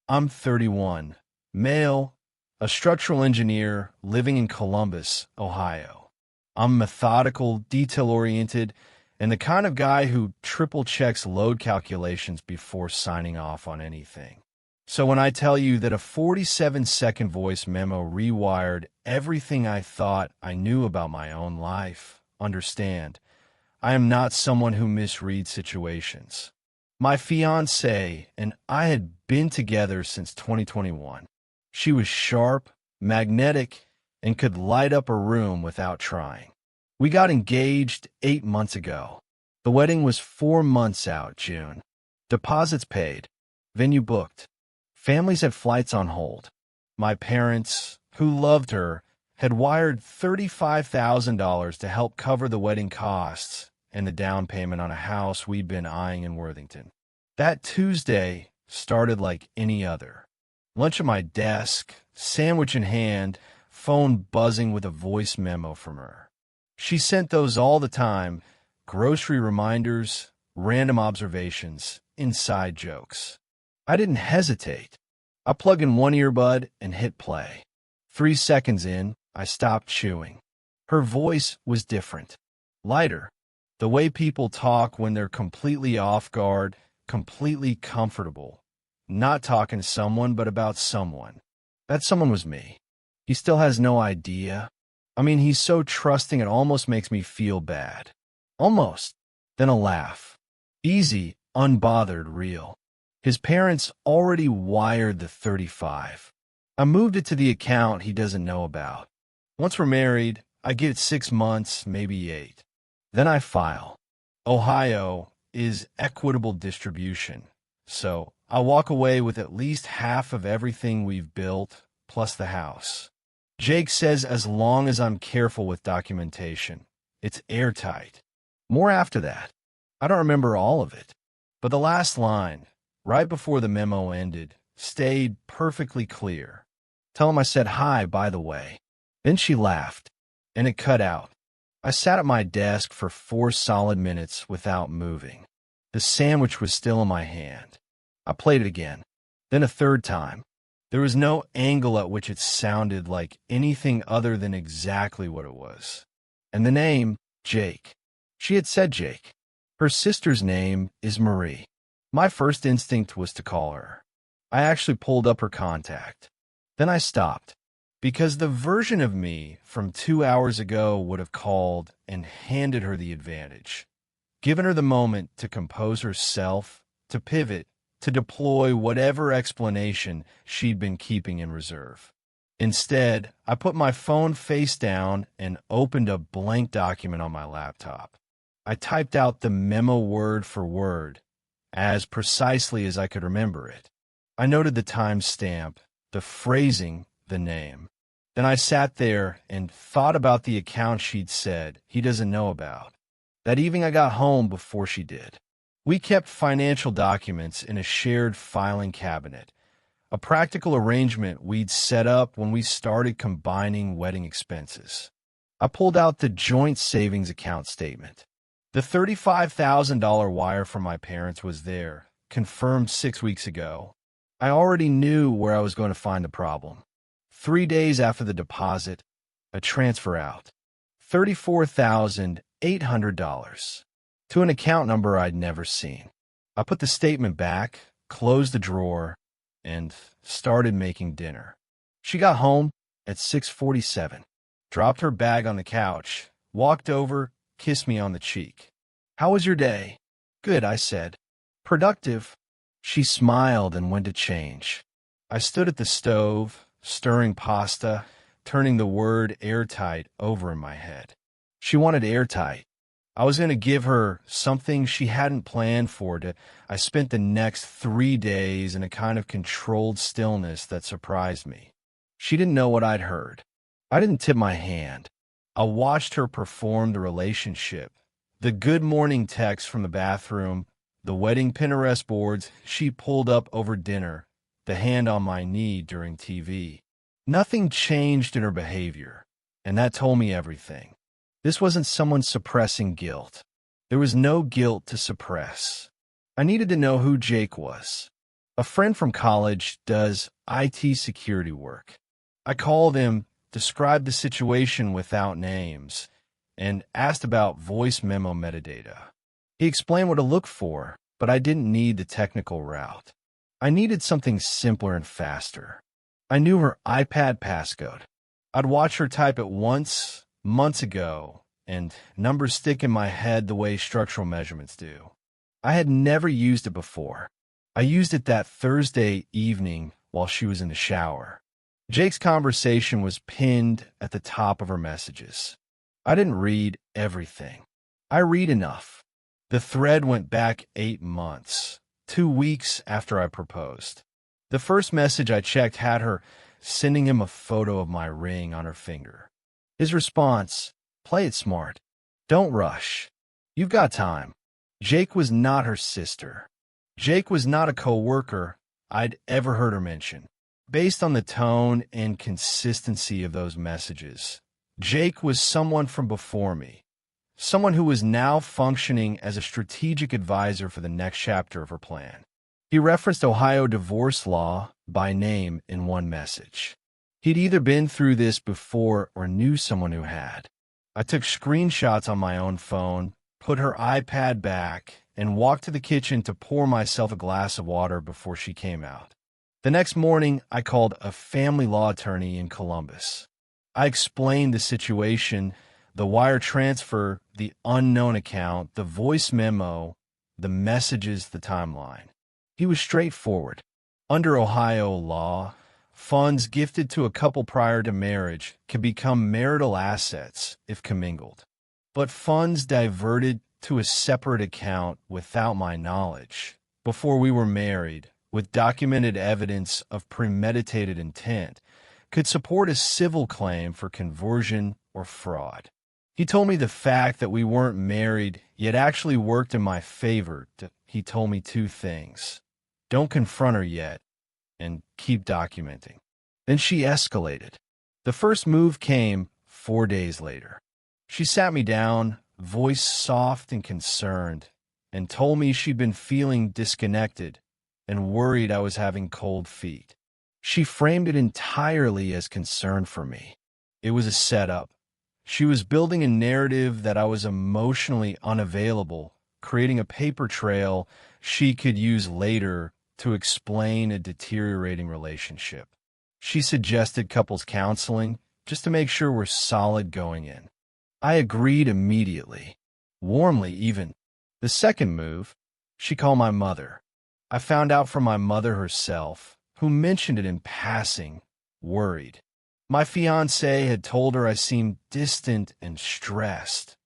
I'm 31, male, a structural engineer living in Columbus, Ohio. I'm methodical, detail-oriented, and the kind of guy who triple checks load calculations before signing off on anything. So when I tell you that a 47-second voice memo rewired everything I thought I knew about my own life, understand, I am not someone who misreads situations. My fiancée and I had been together since 2021. She was sharp, magnetic, and could light up a room without trying. We got engaged 8 months ago. The wedding was 4 months out, June. Deposits paid. Venue booked. Families had flights on hold. My parents, who loved her, had wired $35,000 to help cover the wedding costs and the down payment on a house we'd been eyeing in Worthington. That Tuesday started like any other. Lunch at my desk, sandwich in hand, phone buzzing with a voice memo from her. She sent those all the time, grocery reminders, random observations, inside jokes. I didn't hesitate. I plugged in one earbud and hit play. 3 seconds in, I stopped chewing. Her voice was different, lighter. The way people talk when they're completely off guard, completely comfortable. Not talking to someone, but about someone. That someone was me. He still has no idea. I mean, he's so trusting it almost makes me feel bad. Almost. Then a laugh. Easy, unbothered, real. His parents already wired the 35. I moved it to the account he doesn't know about. Once we're married, I give it 6 months, maybe 8. Then I file. Ohio is equitable distribution, so I walk away with at least half of everything we've built, plus the house. Jake says as long as I'm careful with documentation, it's airtight. More after that. I don't remember all of it, but the last line, right before the memo ended, stayed perfectly clear. Tell him I said hi, by the way. Then she laughed, and it cut out. I sat at my desk for 4 solid minutes without moving. The sandwich was still in my hand. I played it again, then a third time. There was no angle at which it sounded like anything other than exactly what it was. And the name, Jake. She had said Jake. Her sister's name is Marie. My first instinct was to call her. I actually pulled up her contact. Then I stopped, because the version of me from 2 hours ago would have called and handed her the advantage, given her the moment to compose herself, to pivot, to deploy whatever explanation she'd been keeping in reserve. Instead, I put my phone face down and opened a blank document on my laptop. I typed out the memo word for word, as precisely as I could remember it. I noted the timestamp, the phrasing, the name. Then I sat there and thought about the account she'd said he doesn't know about. That evening I got home before she did. We kept financial documents in a shared filing cabinet, a practical arrangement we'd set up when we started combining wedding expenses. I pulled out the joint savings account statement. The $35,000 wire from my parents was there, confirmed 6 weeks ago. I already knew where I was going to find the problem. 3 days after the deposit, a transfer out. $34,800 to an account number I'd never seen. I put the statement back, closed the drawer, and started making dinner. She got home at 6:47, dropped her bag on the couch, walked over, kissed me on the cheek. "How was your day?" "Good," I said. "Productive." She smiled and went to change. I stood at the stove, stirring pasta, turning the word airtight over in my head. She wanted airtight. I was going to give her something she hadn't planned for. I spent the next 3 days in a kind of controlled stillness that surprised me. She didn't know what I'd heard. I didn't tip my hand. I watched her perform the relationship. The good morning text from the bathroom, the wedding Pinterest boards she pulled up over dinner, the hand on my knee during TV. Nothing changed in her behavior, and that told me everything. This wasn't someone suppressing guilt. There was no guilt to suppress. I needed to know who Jake was. A friend from college does IT security work. I called him, described the situation without names, and asked about voice memo metadata. He explained what to look for, but I didn't need the technical route. I needed something simpler and faster. I knew her iPad passcode. I'd watched her type it once, months ago, and numbers stick in my head the way structural measurements do. I had never used it before. I used it that Thursday evening while she was in the shower. Jake's conversation was pinned at the top of her messages. I didn't read everything. I read enough. The thread went back 8 months, 2 weeks after I proposed. The first message I checked had her sending him a photo of my ring on her finger. His response, "Play it smart. Don't rush. You've got time." Jake was not her sister. Jake was not a coworker I'd ever heard her mention. Based on the tone and consistency of those messages, Jake was someone from before me, someone who was now functioning as a strategic advisor for the next chapter of her plan. He referenced Ohio divorce law by name in one message. He'd either been through this before or knew someone who had. I took screenshots on my own phone, put her iPad back, and walked to the kitchen to pour myself a glass of water before she came out. The next morning, I called a family law attorney in Columbus. I explained the situation, the wire transfer, the unknown account, the voice memo, the messages, the timeline. He was straightforward. Under Ohio law, funds gifted to a couple prior to marriage can become marital assets if commingled. But funds diverted to a separate account without my knowledge, before we were married, with documented evidence of premeditated intent, could support a civil claim for conversion or fraud. He told me the fact that we weren't married yet actually worked in my favor. He told me 2 things. Don't confront her yet, and keep documenting. Then she escalated. The first move came 4 days later. She sat me down, voice soft and concerned, and told me she'd been feeling disconnected and worried I was having cold feet. She framed it entirely as concern for me. It was a setup. She was building a narrative that I was emotionally unavailable, creating a paper trail she could use later to explain a deteriorating relationship. She suggested couples counseling just to make sure we're solid going in. I agreed immediately, warmly even. The second move, she called my mother. I found out from my mother herself, who mentioned it in passing, worried. My fiancée had told her I seemed distant and stressed,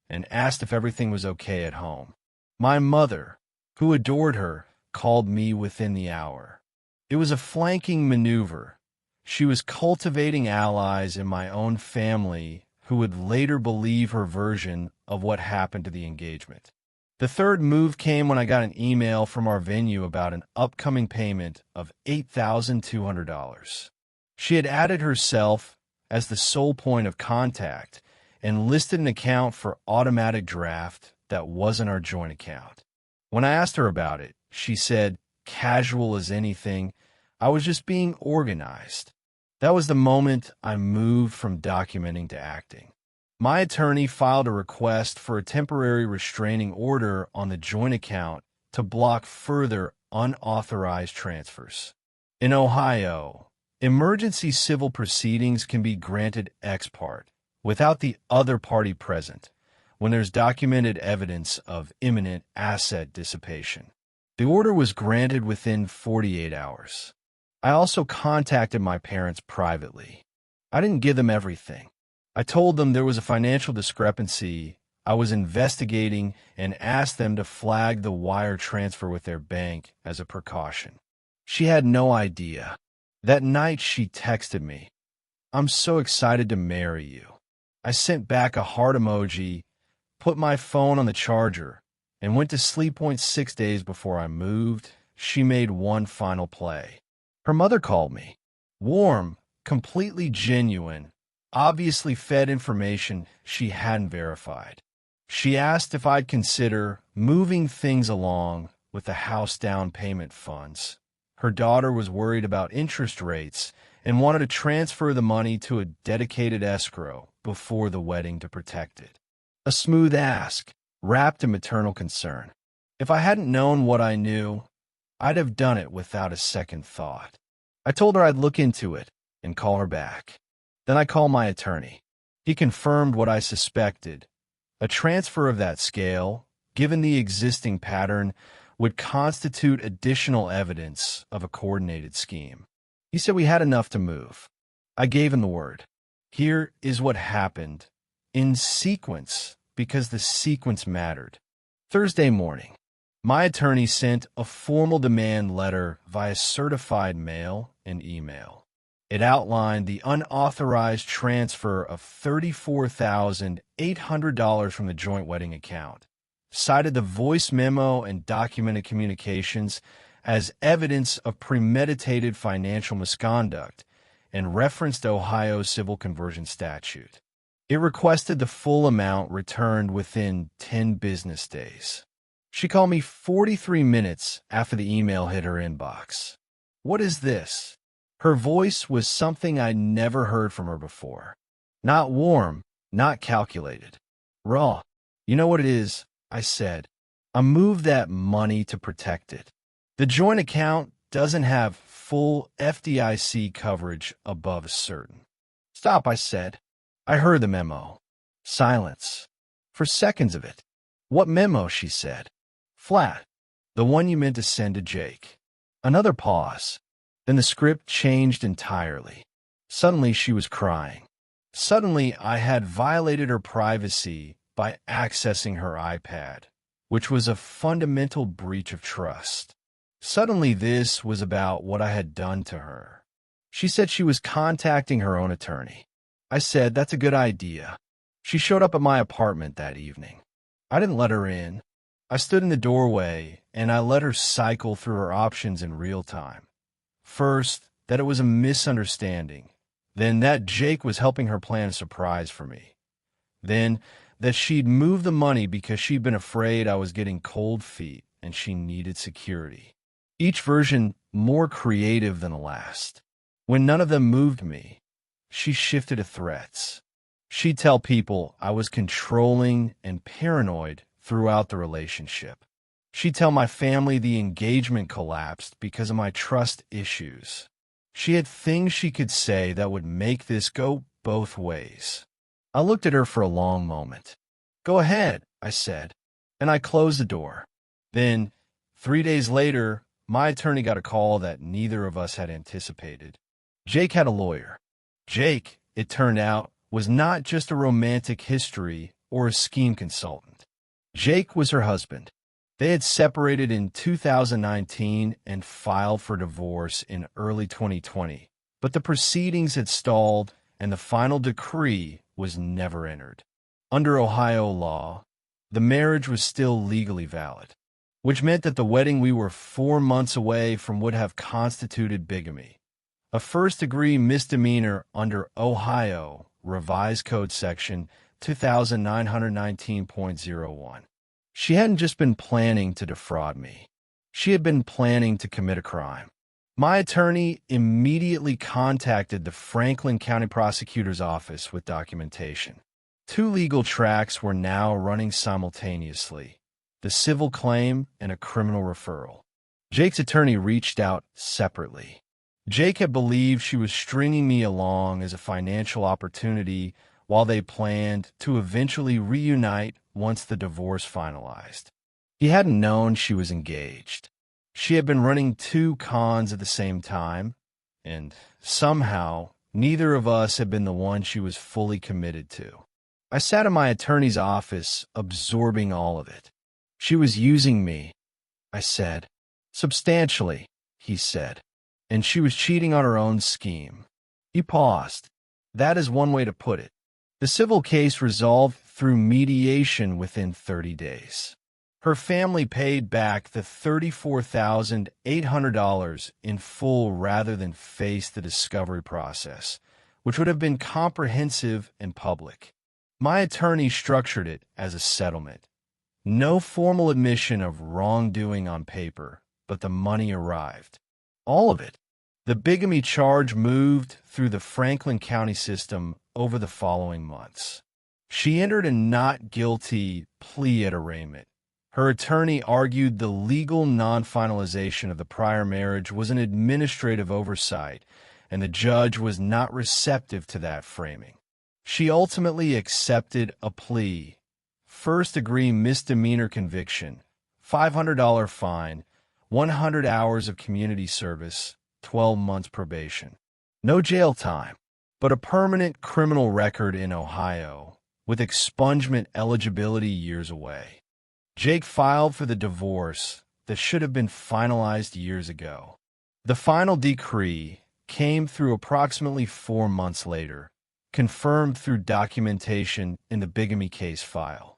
and asked if everything was okay at home. My mother, who adored her, called me within the hour. It was a flanking maneuver. She was cultivating allies in my own family who would later believe her version of what happened to the engagement. The third move came when I got an email from our venue about an upcoming payment of $8,200. She had added herself as the sole point of contact and listed an account for automatic draft that wasn't our joint account. When I asked her about it, she said, casual as anything, I was just being organized. That was the moment I moved from documenting to acting. My attorney filed a request for a temporary restraining order on the joint account to block further unauthorized transfers. In Ohio, emergency civil proceedings can be granted ex parte, without the other party present, when there's documented evidence of imminent asset dissipation. The order was granted within 48 hours. I also contacted my parents privately. I didn't give them everything. I told them there was a financial discrepancy I was investigating and asked them to flag the wire transfer with their bank as a precaution. She had no idea. That night she texted me, "I'm so excited to marry you." I sent back a heart emoji, put my phone on the charger, and went to sleep 6 days before I moved. She made one final play. Her mother called me. Warm, completely genuine, obviously fed information she hadn't verified. She asked if I'd consider moving things along with the house down payment funds, her daughter was worried about interest rates and wanted to transfer the money to a dedicated escrow before the wedding to protect it. A smooth ask, wrapped in maternal concern. If I hadn't known what I knew, I'd have done it without a second thought. I told her I'd look into it and call her back. Then I called my attorney. He confirmed what I suspected. A transfer of that scale, given the existing pattern, would constitute additional evidence of a coordinated scheme. He said we had enough to move. I gave him the word. Here is what happened, in sequence, because the sequence mattered. Thursday morning, my attorney sent a formal demand letter via certified mail and email. It outlined the unauthorized transfer of $34,800 from the joint wedding account, cited the voice memo and documented communications as evidence of premeditated financial misconduct, and referenced Ohio's civil conversion statute. It requested the full amount returned within 10 business days. She called me 43 minutes after the email hit her inbox. What is this? Her voice was something I'd never heard from her before. Not warm, not calculated. Raw. You know what it is? I said. I moved that money to protect it. The joint account doesn't have full FDIC coverage above a certain. Stop, I said. I heard the memo. Silence. For seconds of it. What memo, she said. Flat. The one you meant to send to Jake. Another pause. Then the script changed entirely. Suddenly she was crying. Suddenly I had violated her privacy by accessing her iPad, which was a fundamental breach of trust. Suddenly this was about what I had done to her. She said she was contacting her own attorney. I said, that's a good idea. She showed up at my apartment that evening. I didn't let her in. I stood in the doorway, and I let her cycle through her options in real time. First, that it was a misunderstanding. Then that Jake was helping her plan a surprise for me. Then that she'd moved the money because she'd been afraid I was getting cold feet and she needed security. Each version more creative than the last. When none of them moved me, she shifted to threats. She'd tell people I was controlling and paranoid throughout the relationship. She'd tell my family the engagement collapsed because of my trust issues. She had things she could say that would make this go both ways. I looked at her for a long moment. Go ahead, I said, and I closed the door. Then, 3 days later, my attorney got a call that neither of us had anticipated. Jake had a lawyer. Jake, it turned out, was not just a romantic history or a scheme consultant. Jake was her husband. They had separated in 2019 and filed for divorce in early 2020, but the proceedings had stalled and the final decree was never entered. Under Ohio law, the marriage was still legally valid, which meant that the wedding we were 4 months away from would have constituted bigamy, a first-degree misdemeanor under Ohio Revised Code Section 2919.01. She hadn't just been planning to defraud me. She had been planning to commit a crime. My attorney immediately contacted the Franklin County Prosecutor's Office with documentation. 2 legal tracks were now running simultaneously, the civil claim and a criminal referral. Jake's attorney reached out separately. Jake had believed she was stringing me along as a financial opportunity while they planned to eventually reunite once the divorce finalized. He hadn't known she was engaged. She had been running 2 cons at the same time, and somehow neither of us had been the one she was fully committed to. I sat in my attorney's office, absorbing all of it. She was using me, I said. Substantially, he said. And she was cheating on her own scheme. He paused. That is one way to put it. The civil case resolved through mediation within 30 days. Her family paid back the $34,800 in full rather than face the discovery process, which would have been comprehensive and public. My attorney structured it as a settlement. No formal admission of wrongdoing on paper, but the money arrived. All of it. The bigamy charge moved through the Franklin County system over the following months. She entered a not guilty plea at arraignment. Her attorney argued the legal non-finalization of the prior marriage was an administrative oversight, and the judge was not receptive to that framing. She ultimately accepted a plea, first-degree misdemeanor conviction, $500 fine, 100 hours of community service, 12 months probation. No jail time, but a permanent criminal record in Ohio, with expungement eligibility years away. Jake filed for the divorce that should have been finalized years ago. The final decree came through approximately 4 months later, confirmed through documentation in the bigamy case file.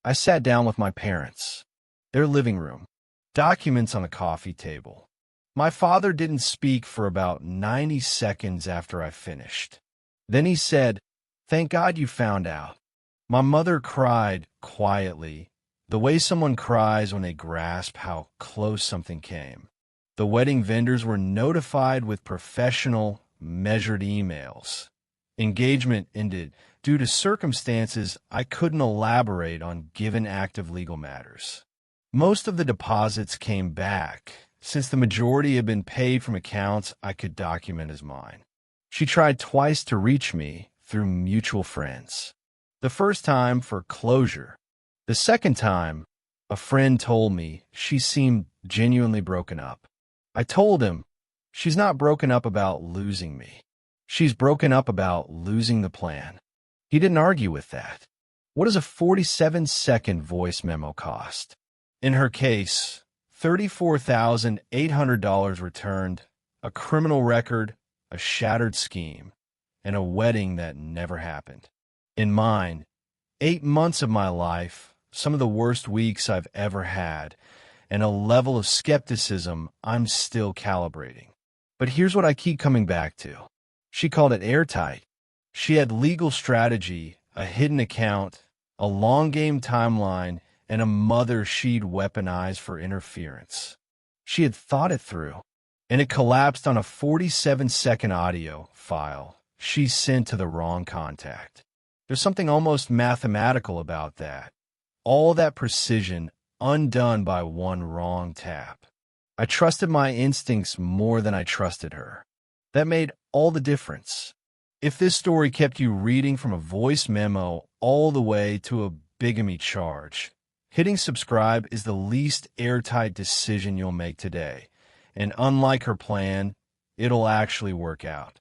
I sat down with my parents, their living room, documents on a coffee table. My father didn't speak for about 90 seconds after I finished. Then he said, "Thank God you found out." My mother cried quietly, the way someone cries when they grasp how close something came. The wedding vendors were notified with professional, measured emails. Engagement ended due to circumstances I couldn't elaborate on given active legal matters. Most of the deposits came back, since the majority had been paid from accounts I could document as mine. She tried twice to reach me through mutual friends. The first time for closure. The second time, a friend told me she seemed genuinely broken up. I told him, she's not broken up about losing me. She's broken up about losing the plan. He didn't argue with that. What does a 47-second voice memo cost? In her case, $34,800 returned, a criminal record, a shattered scheme, and a wedding that never happened. In mine, 8 months of my life, some of the worst weeks I've ever had, and a level of skepticism I'm still calibrating. But here's what I keep coming back to. She called it airtight. She had legal strategy, a hidden account, a long-game timeline, and a mother she'd weaponized for interference. She had thought it through, and it collapsed on a 47-second audio file she sent to the wrong contact. There's something almost mathematical about that. All that precision undone by one wrong tap. I trusted my instincts more than I trusted her. That made all the difference. If this story kept you reading from a voice memo all the way to a bigamy charge, hitting subscribe is the least airtight decision you'll make today. And unlike her plan, it'll actually work out.